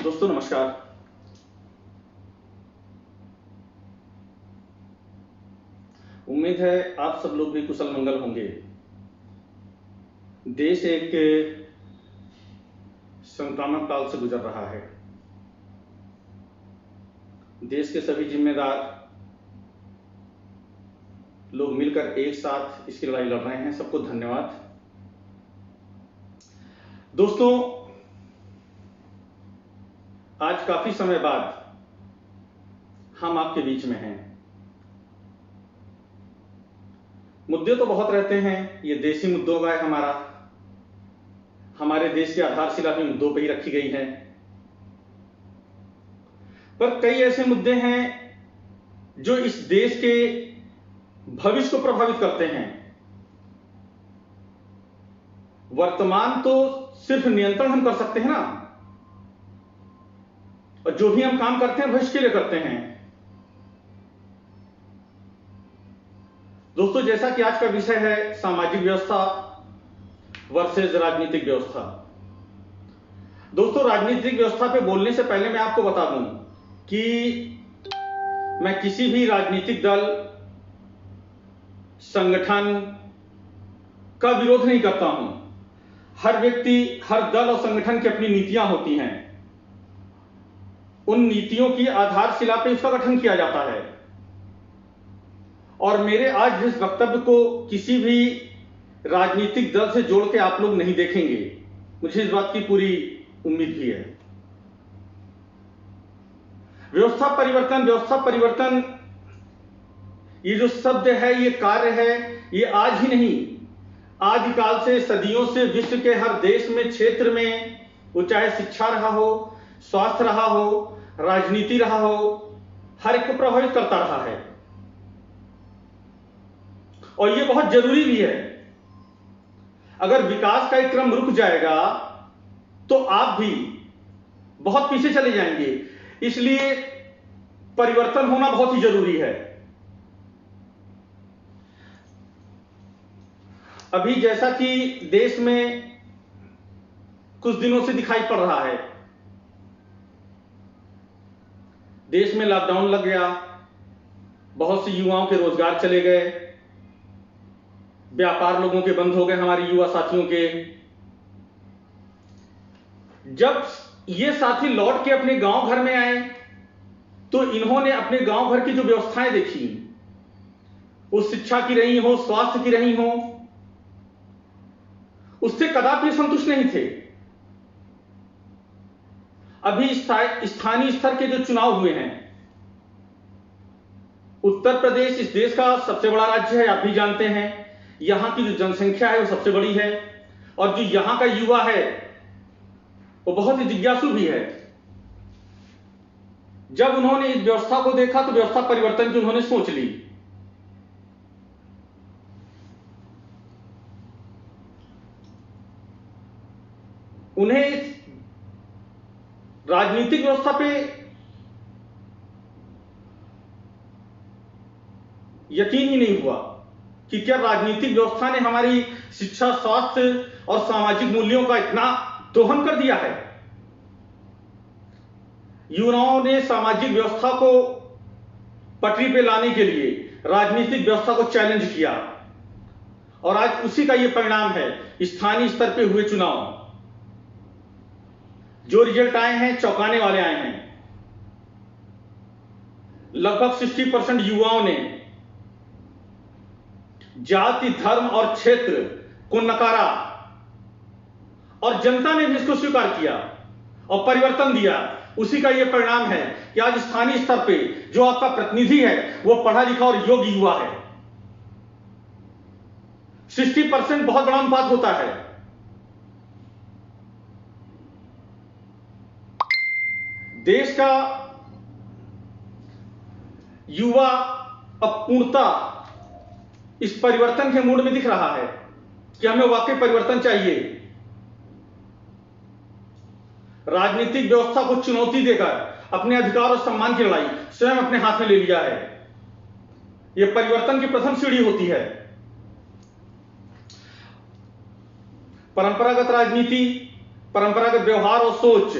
दोस्तों नमस्कार। उम्मीद है आप सब लोग भी कुशल मंगल होंगे। देश एक संक्रामक काल से गुजर रहा है। देश के सभी जिम्मेदार लोग मिलकर एक साथ इसकी लड़ाई लड़ रहे हैं। सबको धन्यवाद। दोस्तों, आज काफी समय बाद हम आपके बीच में हैं। मुद्दे तो बहुत रहते हैं, ये देशी मुद्दों का है हमारे देश की आधारशिला भी मुद्दों पर ही रखी गई है। पर कई ऐसे मुद्दे हैं जो इस देश के भविष्य को प्रभावित करते हैं। वर्तमान तो सिर्फ नियंत्रण हम कर सकते हैं ना, और जो भी हम काम करते हैं भविष्य के लिए करते हैं। दोस्तों, जैसा कि आज का विषय है सामाजिक व्यवस्था वर्सेस राजनीतिक व्यवस्था। दोस्तों, राजनीतिक व्यवस्था पे बोलने से पहले मैं आपको बता दूं कि मैं किसी भी राजनीतिक दल संगठन का विरोध नहीं करता हूं। हर व्यक्ति, हर दल और संगठन की अपनी नीतियां होती हैं। उन नीतियों की आधारशिला पे इसका गठन किया जाता है। और मेरे आज इस वक्तव्य को किसी भी राजनीतिक दल से जोड़ के आप लोग नहीं देखेंगे, मुझे इस बात की पूरी उम्मीद भी है। व्यवस्था परिवर्तन ये जो शब्द है, ये कार्य है, ये आज ही नहीं, आदिकाल से, सदियों से विश्व के हर देश में, क्षेत्र में, वो चाहे शिक्षा रहा हो, स्वास्थ्य रहा हो, राजनीति रहा हो, हर एक को प्रभावित करता रहा है। और ये बहुत जरूरी भी है। अगर विकास का एक क्रम रुक जाएगा तो आप भी बहुत पीछे चले जाएंगे। इसलिए परिवर्तन होना बहुत ही जरूरी है। अभी जैसा कि देश में कुछ दिनों से दिखाई पड़ रहा है, देश में लॉकडाउन लग गया, बहुत से युवाओं के रोजगार चले गए, व्यापार लोगों के बंद हो गए, हमारे युवा साथियों के। जब ये साथी लौट के अपने गांव घर में आए तो इन्होंने अपने गांव घर की जो व्यवस्थाएं देखी, वो शिक्षा की रही हो, स्वास्थ्य की रही हो, उससे कदापि संतुष्ट नहीं थे। अभी स्थानीय स्तर के जो चुनाव हुए हैं, उत्तर प्रदेश इस देश का सबसे बड़ा राज्य है, आप भी जानते हैं। यहां की जो जनसंख्या है वो सबसे बड़ी है, और जो यहां का युवा है वो बहुत ही जिज्ञासु भी है। जब उन्होंने इस व्यवस्था को देखा तो व्यवस्था परिवर्तन की उन्होंने सोच ली। उन्हें इस राजनीतिक व्यवस्था पे यकीन ही नहीं हुआ कि क्या राजनीतिक व्यवस्था ने हमारी शिक्षा, स्वास्थ्य और सामाजिक मूल्यों का इतना दोहन कर दिया है। युवाओं ने सामाजिक व्यवस्था को पटरी पे लाने के लिए राजनीतिक व्यवस्था को चैलेंज किया, और आज उसी का यह परिणाम है। स्थानीय स्तर पे हुए चुनाव, जो रिजल्ट आए हैं, चौंकाने वाले आए हैं। लगभग 60% युवाओं ने जाति, धर्म और क्षेत्र को नकारा, और जनता ने भी इसको स्वीकार किया और परिवर्तन दिया। उसी का यह परिणाम है कि आज स्थानीय स्तर पे जो आपका प्रतिनिधि है वो पढ़ा लिखा और योग्य युवा है। 60% बहुत बड़ा अनुपात होता है। देश का युवा अब पूर्णतः इस परिवर्तन के मूड में दिख रहा है कि हमें वाकई परिवर्तन चाहिए। राजनीतिक व्यवस्था को चुनौती देकर अपने अधिकार और सम्मान की लड़ाई स्वयं अपने हाथ में ले लिया है। यह परिवर्तन की प्रथम सीढ़ी होती है। परंपरागत राजनीति, परंपरागत व्यवहार और सोच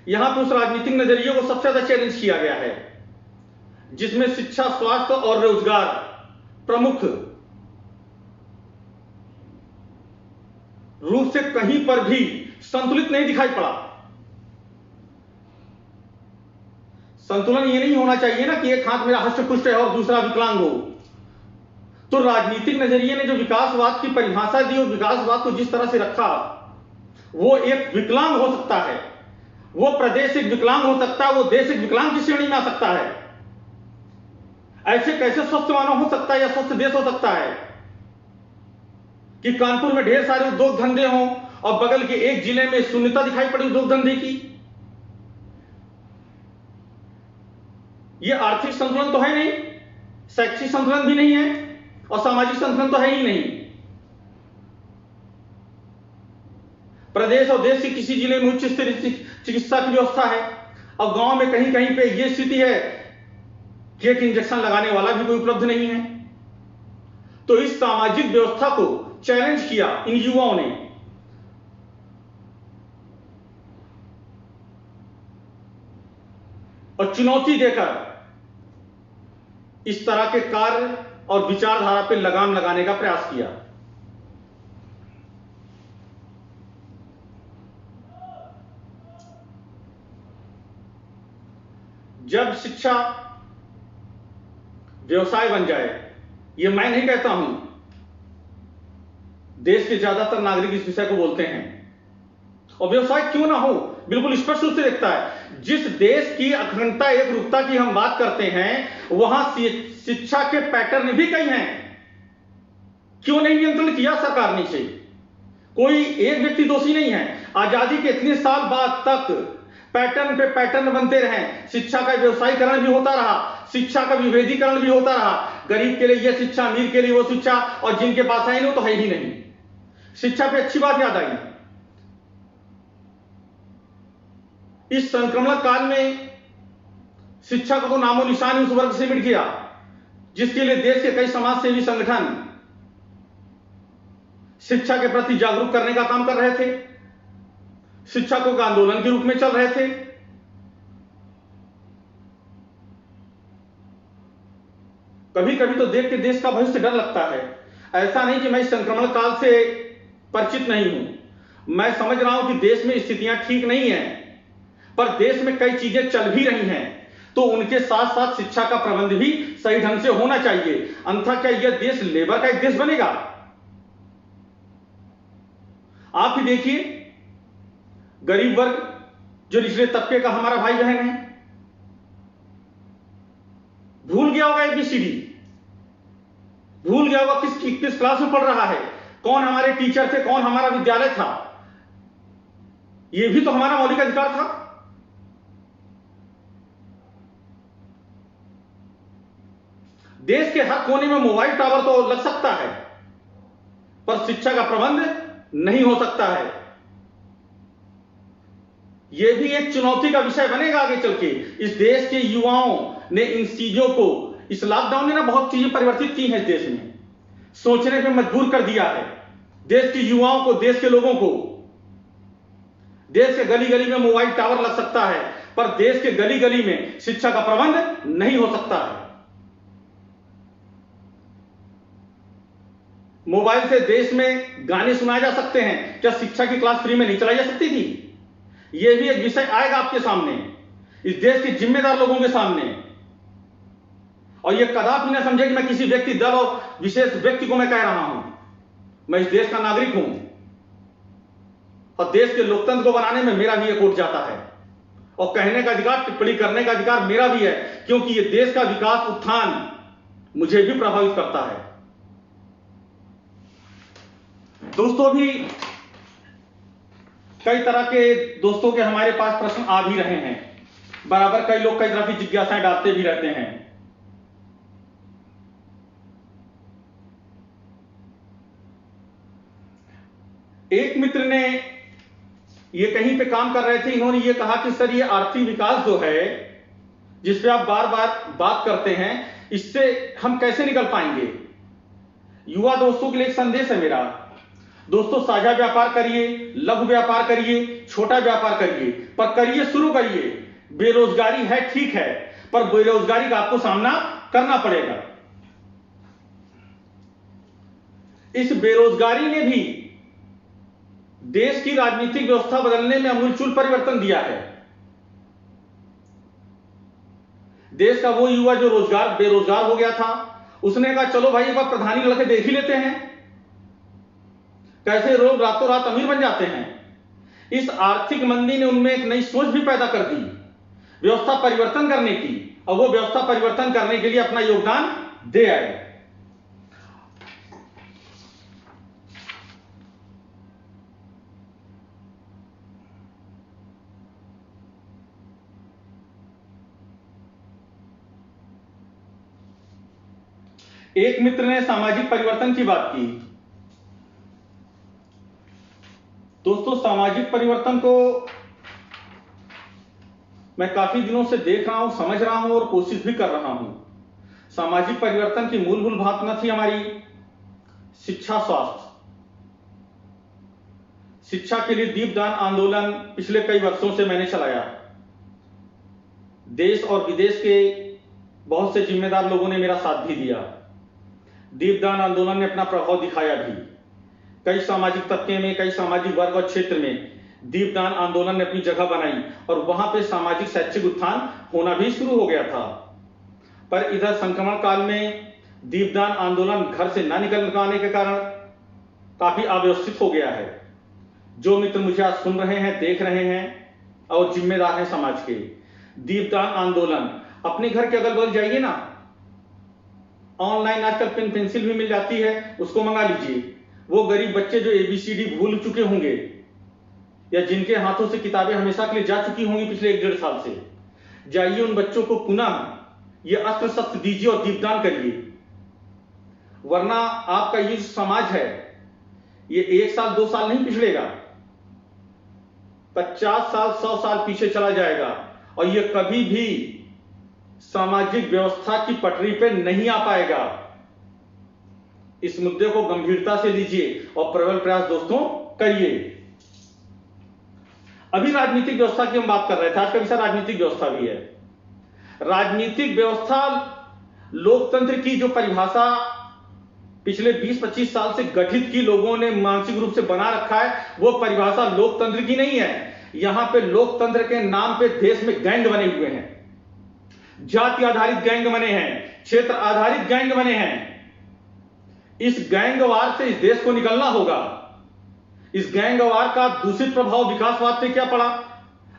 यहां तो उस राजनीतिक नजरिए को सबसे ज्यादा चैलेंज किया गया है जिसमें शिक्षा, स्वास्थ्य और रोजगार प्रमुख रूप से कहीं पर भी संतुलित नहीं दिखाई पड़ा। संतुलन ये नहीं होना चाहिए ना कि एक हाथ मेरा हष्ट-पुष्ट है और दूसरा विकलांग हो। तो राजनीतिक नजरिए ने जो विकासवाद की परिभाषा दी और विकासवाद को जिस तरह से रखा, वो एक विकलांग हो सकता है, वो प्रदेश एक विकलांग हो सकता है, वो देश एक विकलांग की श्रेणी में आ सकता है। ऐसे कैसे स्वस्थ मानव हो सकता है या स्वस्थ देश हो सकता है कि कानपुर में ढेर सारे उद्योग धंधे हों और बगल के एक जिले में शून्यता दिखाई पड़ी उद्योग धंधे की। यह आर्थिक संतुलन तो है नहीं, शैक्षिक संतुलन भी नहीं है और सामाजिक संतुलन तो है ही नहीं। प्रदेश और देश के किसी जिले में उच्च स्तरीय चिकित्सा की व्यवस्था है और गांव में कहीं कहीं पे यह स्थिति है कि एक इंजेक्शन लगाने वाला भी कोई उपलब्ध नहीं है। तो इस सामाजिक व्यवस्था को चैलेंज किया इन युवाओं ने। और चुनौती देकर इस तरह के कार्य और विचारधारा पर लगाम लगाने का प्रयास किया। जब शिक्षा व्यवसाय बन जाए, यह मैं नहीं कहता हूं, देश के ज्यादातर नागरिक इस विषय को बोलते हैं। और व्यवसाय क्यों ना हो, बिल्कुल स्पष्ट रूप से दिखता है। जिस देश की अखंडता एक रूपता की हम बात करते हैं, वहां शिक्षा के पैटर्न भी कई हैं। क्यों नहीं नियंत्रण किया सरकार ने? से कोई एक व्यक्ति दोषी नहीं है। आजादी के इतने साल बाद तक पैटर्न पे पैटर्न बनते रहे। शिक्षा का व्यवसायीकरण भी होता रहा, शिक्षा का विभेदीकरण भी होता रहा। गरीब के लिए यह शिक्षा, अमीर के लिए वो शिक्षा, और जिनके पास है नहीं तो है ही नहीं। शिक्षा पे अच्छी बात याद आई, इस संक्रमण काल में शिक्षा का तो नामो निशान उस वर्ग से मिट गया जिसके लिए देश के कई समाज सेवी संगठन शिक्षा के प्रति जागरूक करने का काम कर रहे थे, शिक्षकों का आंदोलन के रूप में चल रहे थे। कभी कभी तो देख के देश का भविष्य डर लगता है। ऐसा नहीं कि मैं इस संक्रमण काल से परिचित नहीं हूं, मैं समझ रहा हूं कि देश में स्थितियां ठीक नहीं है, पर देश में कई चीजें चल भी रही हैं, तो उनके साथ साथ शिक्षा का प्रबंध भी सही ढंग से होना चाहिए। अन्यथा क्या यह देश लेबर का एक देश बनेगा? आप ही देखिए, गरीब वर्ग जो निचले तबके का हमारा भाई बहन है, भूल गया होगा एबीसीडी, भूल गया होगा किस क्लास में पढ़ रहा है, कौन हमारे टीचर थे, कौन हमारा विद्यालय था। यह भी तो हमारा मौलिक अधिकार था। देश के हर कोने में मोबाइल टावर तो लग सकता है, पर शिक्षा का प्रबंध नहीं हो सकता है। यह भी एक चुनौती का विषय बनेगा आगे चल के। इस देश के युवाओं ने इन चीजों को, इस लॉकडाउन ने ना बहुत चीजें परिवर्तित की हैं, देश में सोचने पे मजबूर कर दिया है देश के युवाओं को, देश के लोगों को। देश के गली गली में मोबाइल टावर लग सकता है, पर देश के गली गली में शिक्षा का प्रबंध नहीं हो सकता है। मोबाइल से देश में गाने सुनाए जा सकते हैं, क्या शिक्षा की क्लास फ्री में नहीं चलाई जा सकती थी? यह भी एक विषय आएगा आपके सामने, इस देश के जिम्मेदार लोगों के सामने। और यह कदापि ना समझे कि मैं किसी व्यक्ति, दल और विशेष व्यक्ति को मैं कह रहा हूं। मैं इस देश का नागरिक हूं और देश के लोकतंत्र को बनाने में मेरा भी एक वोट जाता है, और कहने का अधिकार, टिप्पणी करने का अधिकार मेरा भी है, क्योंकि यह देश का विकास, उत्थान मुझे भी प्रभावित करता है। दोस्तों, भी कई तरह के दोस्तों के हमारे पास प्रश्न आ भी रहे हैं, बराबर कई लोग कई तरह की जिज्ञासाएं डालते भी रहते हैं। एक मित्र ने ये कहीं पे काम कर रहे थे, इन्होंने ये कहा कि सर, ये आर्थिक विकास जो है जिस पे आप बार बार बात करते हैं, इससे हम कैसे निकल पाएंगे? युवा दोस्तों के लिए एक संदेश है मेरा। दोस्तों, साझा व्यापार करिए, लघु व्यापार करिए, छोटा व्यापार करिए, पर करिए, शुरू करिए। बेरोजगारी है, ठीक है, पर बेरोजगारी का आपको सामना करना पड़ेगा। इस बेरोजगारी ने भी देश की राजनीतिक व्यवस्था बदलने में अमूलचूल परिवर्तन दिया है। देश का वो युवा जो बेरोजगार हो गया था, उसने कहा चलो भाई एक बार प्रधानी लड़के देख ही लेते हैं, कैसे लोग रातों रात अमीर बन जाते हैं। इस आर्थिक मंदी ने उनमें एक नई सोच भी पैदा कर दी व्यवस्था परिवर्तन करने की, और वो व्यवस्था परिवर्तन करने के लिए अपना योगदान दे आए। एक मित्र ने सामाजिक परिवर्तन की बात की। दोस्तों, सामाजिक परिवर्तन को मैं काफी दिनों से देख रहा हूं, समझ रहा हूं और कोशिश भी कर रहा हूं। सामाजिक परिवर्तन की मूलभूत भावना थी हमारी शिक्षा, स्वास्थ्य। शिक्षा के लिए दीपदान आंदोलन पिछले कई वर्षों से मैंने चलाया। देश और विदेश के बहुत से जिम्मेदार लोगों ने मेरा साथ भी दिया। दीपदान आंदोलन ने अपना प्रभाव दिखाया भी। कई सामाजिक तबके में, कई सामाजिक वर्ग और क्षेत्र में दीपदान आंदोलन ने अपनी जगह बनाई और वहां पे सामाजिक शैक्षिक उत्थान होना भी शुरू हो गया था। पर इधर संक्रमण काल में दीपदान आंदोलन घर से न निकल पाने के कारण काफी अव्यवस्थित हो गया है। जो मित्र मुझे आज सुन रहे हैं, देख रहे हैं और जिम्मेदार हैं समाज के, दीपदान आंदोलन अपने घर के अगल बगल जाइए ना, ऑनलाइन आजकल पेन पेंसिल भी मिल जाती है, उसको मंगा लीजिए। वो गरीब बच्चे जो ABCD भूल चुके होंगे या जिनके हाथों से किताबें हमेशा के लिए जा चुकी होंगी पिछले 1-1.5 साल से, जाइए उन बच्चों को पुनः ये अस्त्र शस्त्र दीजिए और दीपदान करिए। वरना आपका ये समाज है, ये 1 साल 2 साल नहीं पिछड़ेगा, 50 साल 100 साल पीछे चला जाएगा और ये कभी भी सामाजिक व्यवस्था की पटरी पे नहीं आ पाएगा। इस मुद्दे को गंभीरता से लीजिए और प्रबल प्रयास दोस्तों करिए। अभी राजनीतिक व्यवस्था की हम बात कर रहे थे, आज का विषय राजनीतिक व्यवस्था भी है। राजनीतिक व्यवस्था, लोकतंत्र की जो परिभाषा पिछले 20-25 साल से गठित की लोगों ने मानसिक रूप से बना रखा है, वो परिभाषा लोकतंत्र की नहीं है। यहां पे लोकतंत्र के नाम पे देश में गैंग बने हुए हैं, जाति आधारित गैंग बने हैं, क्षेत्र आधारित गैंग बने हैं। इस गैंगवार से इस देश को निकलना होगा। इस गैंगवार का दूषित प्रभाव विकासवाद पे क्या पड़ा?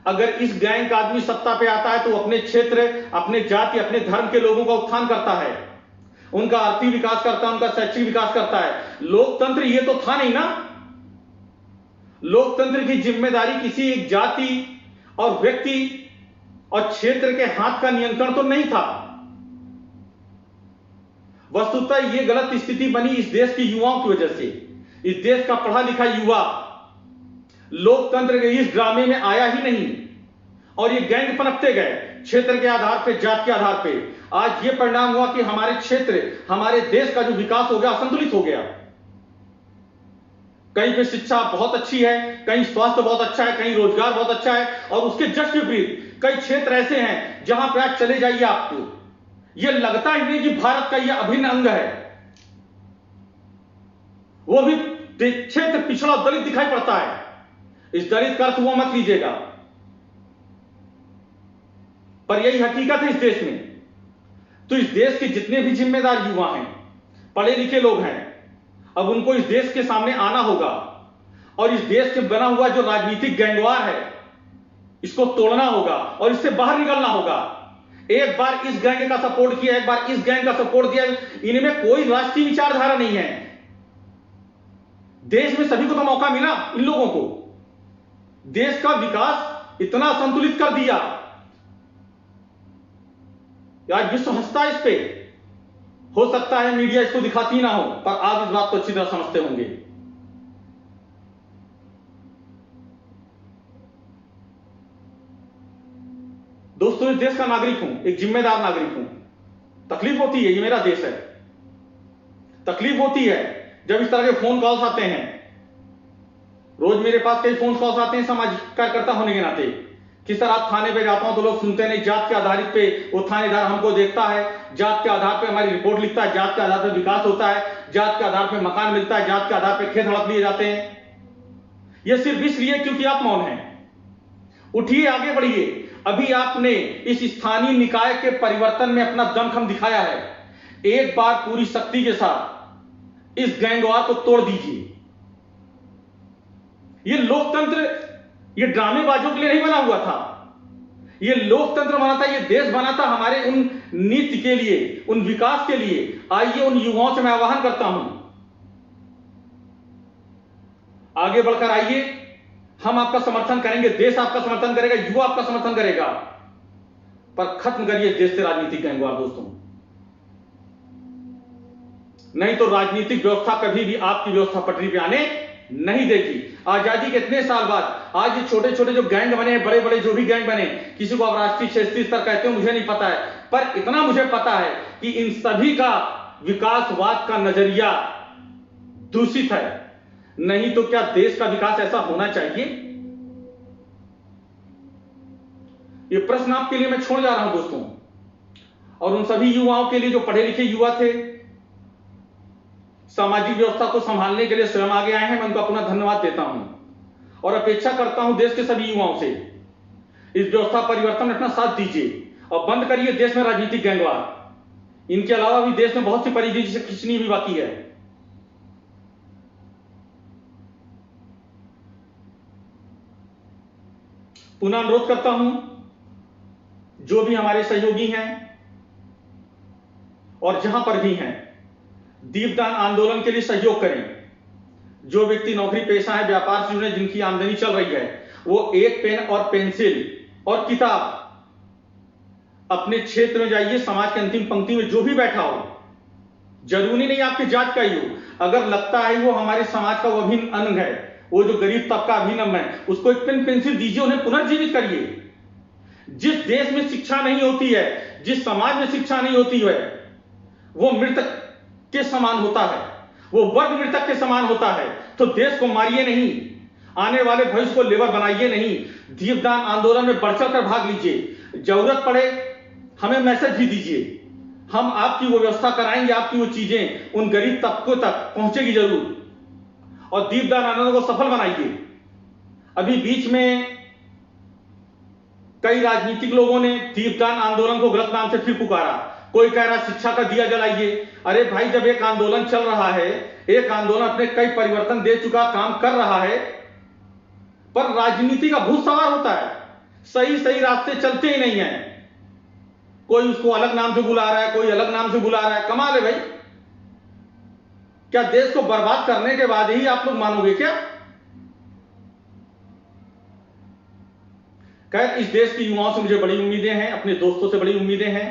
अगर इस गैंग का आदमी सत्ता पे आता है तो अपने क्षेत्र, अपने जाति, अपने धर्म के लोगों का उत्थान करता है, उनका आर्थिक विकास करता है, उनका शैक्षिक विकास करता है। लोकतंत्र ये तो था नहीं ना। लोकतंत्र की जिम्मेदारी किसी एक जाति और व्यक्ति और क्षेत्र के हाथ का नियंत्रण तो नहीं था। वस्तुतः ये गलत स्थिति बनी इस देश के युवाओं की वजह से। इस देश का पढ़ा लिखा युवा लोकतंत्र के इस ड्रामे में आया ही नहीं और ये गैंग पनपते गए क्षेत्र के आधार पे, जात के आधार पे। आज ये परिणाम हुआ कि हमारे क्षेत्र, हमारे देश का जो विकास हो गया, असंतुलित हो गया। कहीं पे शिक्षा बहुत अच्छी है, कहीं स्वास्थ्य बहुत अच्छा है, कहीं रोजगार बहुत अच्छा है, और उसके जस्ट विपरीत कई क्षेत्र ऐसे हैं जहां पे आज चले जाइए आपको ये लगता ही नहीं कि भारत का यह अभिन्न अंग है। वो भी क्षेत्र पिछड़ा दलित दिखाई पड़ता है। इस दलित का अर्थ वो मत लीजिएगा, पर यही हकीकत है इस देश में। तो इस देश के जितने भी जिम्मेदार युवा हैं, पढ़े लिखे लोग हैं, अब उनको इस देश के सामने आना होगा और इस देश के बना हुआ जो राजनीतिक गैंगवार है, इसको तोड़ना होगा और इससे बाहर निकलना होगा। एक बार इस गैंग का सपोर्ट किया, एक बार इस गैंग का सपोर्ट दिया, इनमें कोई राष्ट्रीय विचारधारा नहीं है। देश में सभी को तो मौका मिला, इन लोगों को देश का विकास इतना संतुलित कर दिया, आज विश्व हंसता इस पे। हो सकता है मीडिया इसको दिखाती ना हो, पर आप इस बात को अच्छी तरह समझते होंगे। दोस्तों, इस देश का नागरिक हूं, एक जिम्मेदार नागरिक हूं। तकलीफ होती है, ये मेरा देश है। तकलीफ होती है जब इस तरह के फोन कॉल्स आते हैं, रोज मेरे पास कई फोन कॉल्स आते हैं सामाजिक कार्यकर्ता होने के नाते कि सर आप थाने पे जाता हूं तो लोग सुनते नहीं, जात के आधारित पे वो थानेदार हमको देखता है, जात के आधार पे हमारी रिपोर्ट लिखता है, जात के आधार पे विकास होता है, जात के आधार पे मकान मिलता है, जात के आधार पे खेत हड़प लिए जाते हैं। यह सिर्फ इसलिए क्योंकि आप मौन हैं। उठिए, आगे बढ़िए। अभी आपने इस स्थानीय निकाय के परिवर्तन में अपना दमखम दिखाया है। एक बार पूरी शक्ति के साथ इस गैंगवार को तोड़ दीजिए। यह लोकतंत्र ये ड्रामेबाजों के लिए नहीं बना हुआ था, ये लोकतंत्र बना था, ये देश बना था हमारे उन नीति के लिए, उन विकास के लिए। आइए उन युवाओं से मैं आह्वान करता हूं, आगे बढ़कर आइए। हम आपका समर्थन करेंगे, देश आपका समर्थन करेगा, युवा आपका समर्थन करेगा, पर खत्म करिए देश से राजनीतिक गैंगवार दोस्तों। नहीं तो राजनीतिक व्यवस्था कभी भी आपकी व्यवस्था पटरी पे आने नहीं देगी। आजादी के इतने साल बाद आज ये छोटे छोटे जो गैंग बने हैं, बड़े बड़े जो भी गैंग बने, किसी को आप राष्ट्रीय क्षेत्रीय स्तर कहते हो मुझे नहीं पता है, पर इतना मुझे पता है कि इन सभी का विकासवाद का नजरिया दूषित है। नहीं तो क्या देश का विकास ऐसा होना चाहिए? ये प्रश्न आपके लिए मैं छोड़ जा रहा हूं दोस्तों, और उन सभी युवाओं के लिए जो पढ़े लिखे युवा थे, सामाजिक व्यवस्था को संभालने के लिए स्वयं आगे आए हैं, मैं उनका पुनः धन्यवाद देता हूं और अपेक्षा करता हूं देश के सभी युवाओं से, इस व्यवस्था परिवर्तन में अपना साथ दीजिए और बंद करिए देश में राजनीतिक गैंगवार। इनके अलावा भी देश में बहुत सी परिधि जिसे खींचनी भी बाकी है। पुनः अनुरोध करता हूं, जो भी हमारे सहयोगी हैं और जहां पर भी हैं, दीपदान आंदोलन के लिए सहयोग करें। जो व्यक्ति नौकरी पेशा है, व्यापार से जुड़े, जिनकी आमदनी चल रही है, वो एक पेन और पेंसिल और किताब अपने क्षेत्र में जाइए, समाज के अंतिम पंक्ति में जो भी बैठा हो, जरूरी नहीं आपकी जात का ही हो, अगर लगता है वो हमारे समाज का वो अभिन्न अंग है, वो जो गरीब तबका अभिनव है, उसको एक पेन पेंसिल दीजिए, उन्हें पुनर्जीवित करिए। जिस देश में शिक्षा नहीं होती है, जिस समाज में शिक्षा नहीं होती है, वो मृतक के समान होता है, वो वर्ग मृतक के समान होता है। तो देश को मारिए नहीं, आने वाले भविष्य को लेबर बनाइए नहीं। दीपदान आंदोलन में बढ़ चढ़कर भाग लीजिए, जरूरत पड़े हमें मैसेज भी दीजिए, हम आपकी वो व्यवस्था कराएंगे, आपकी वो चीजें उन गरीब तबकों तक पहुंचेगी जरूर, और दीपदान आंदोलन को सफल बनाइए। अभी बीच में कई राजनीतिक लोगों ने दीपदान आंदोलन को गलत नाम से फिर पुकारा। कोई कह रहा शिक्षा का दिया जलाइए। अरे भाई, जब एक आंदोलन चल रहा है, एक आंदोलन अपने कई परिवर्तन दे चुका, काम कर रहा है, पर राजनीति का भूत सवार होता है, सही सही रास्ते चलते ही नहीं है। कोई उसको अलग नाम से बुला रहा है, कोई अलग नाम से बुला रहा है। कमाल है भाई, क्या देश को बर्बाद करने के बाद ही आप लोग मानोगे क्या? खैर, इस देश के युवाओं से मुझे बड़ी उम्मीदें हैं, अपने दोस्तों से बड़ी उम्मीदें हैं,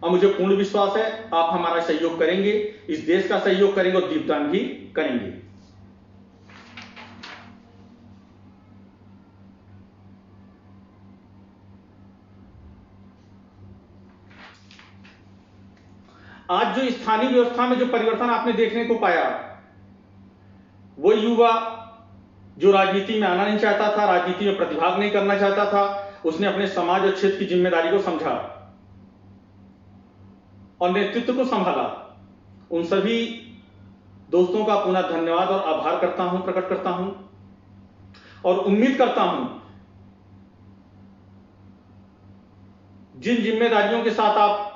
और मुझे पूर्ण विश्वास है आप हमारा सहयोग करेंगे, इस देश का सहयोग करेंगे और दीपदान भी करेंगे। आज जो स्थानीय व्यवस्था में जो परिवर्तन आपने देखने को पाया, वो युवा जो राजनीति में आना नहीं चाहता था, राजनीति में प्रतिभाग नहीं करना चाहता था, उसने अपने समाज और क्षेत्र की जिम्मेदारी को समझा और नेतृत्व को संभाला। उन सभी दोस्तों का पुनः धन्यवाद और आभार करता हूं, प्रकट करता हूं, और उम्मीद करता हूं जिन जिम्मेदारियों के साथ आप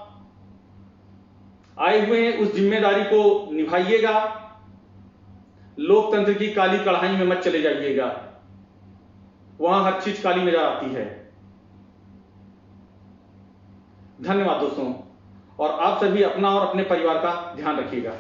आए हुए हैं, उस जिम्मेदारी को निभाइएगा। लोकतंत्र की काली कढ़ाई में मत चले जाइएगा, वहां हर चीज काली नजर आती है। धन्यवाद दोस्तों, और आप सभी अपना और अपने परिवार का ध्यान रखिएगा।